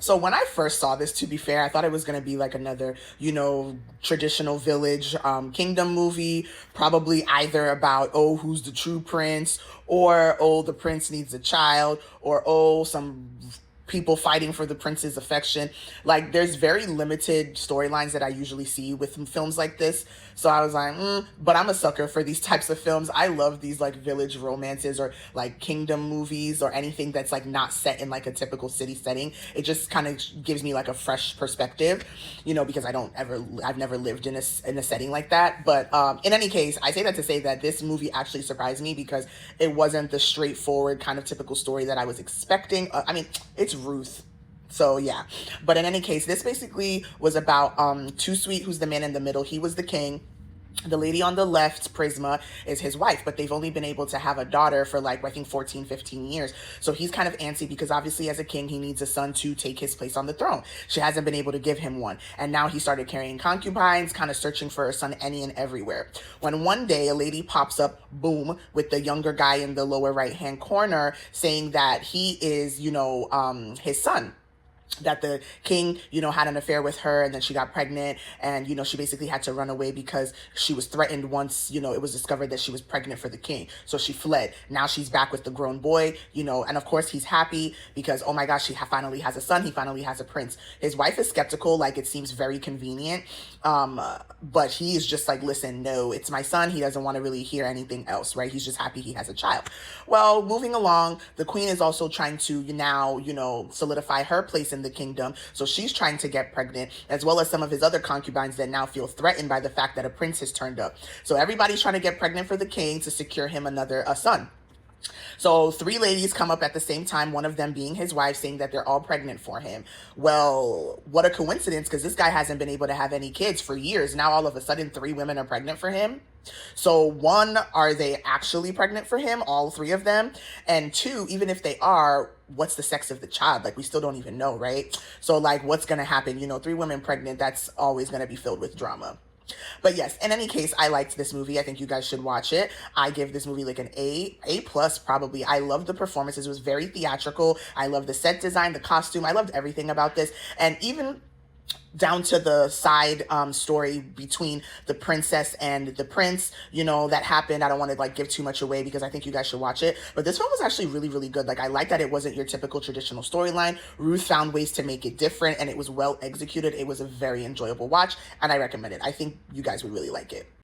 So when I first saw this, to be fair, I thought it was going to be like another, traditional village kingdom movie, probably either about, oh, who's the true prince, or, oh, the prince needs a child, or, oh, some people fighting for the prince's affection. Like, there's very limited storylines that I usually see with films like this. So I was like, but I'm a sucker for these types of films. I love these like village romances or like kingdom movies or anything that's like not set in like a typical city setting. It just kind of gives me like a fresh perspective, because I've never lived in a setting like that. But in any case, I say that to say that this movie actually surprised me because it wasn't the straightforward kind of typical story that I was expecting. I mean, it's Ruth. So yeah, but in any case, this basically was about Toosweet, who's the man in the middle. He was the king. The lady on the left, Prisma, is his wife, but they've only been able to have a daughter for like, I think 14, 15 years. So he's kind of antsy because obviously as a king, he needs a son to take his place on the throne. She hasn't been able to give him one. And now he started carrying concubines, kind of searching for a son any and everywhere. When one day a lady pops up, boom, with the younger guy in the lower right-hand corner saying that he is, his son, that the king, had an affair with her and then she got pregnant and, she basically had to run away because she was threatened once, it was discovered that she was pregnant for the king. So she fled. Now she's back with the grown boy, and of course he's happy because, oh my gosh, she finally has a son. He finally has a prince. His wife is skeptical. Like, it seems very convenient. But he is just like, listen, no, it's my son. He doesn't want to really hear anything else, right? He's just happy he has a child. Well, moving along, the queen is also trying to now, solidify her place in the kingdom. So she's trying to get pregnant, as well as some of his other concubines that now feel threatened by the fact that a prince has turned up. So everybody's trying to get pregnant for the king to secure him a son. So 3 ladies come up at the same time, one of them being his wife, saying that they're all pregnant for him. Well, what a coincidence, because this guy hasn't been able to have any kids for years. Now all of a sudden 3 women are pregnant for him. So 1, are they actually pregnant for him, all 3 of them? And 2, even if they are, what's the sex of the child? Like, we still don't even know, right? So like, what's going to happen? 3 women pregnant, that's always going to be filled with drama. But yes, in any case, I liked this movie. I think you guys should watch it. I give this movie like an A plus probably. I loved the performances. It was very theatrical. I loved the set design, the costume. I loved everything about this. And even down to the side story between the princess and the prince, that happened. I don't want to like give too much away because I think you guys should watch it. But this film was actually really, really good. Like, I like that it wasn't your typical traditional storyline. Ruth found ways to make it different and it was well executed. It was a very enjoyable watch and I recommend it. I think you guys would really like it.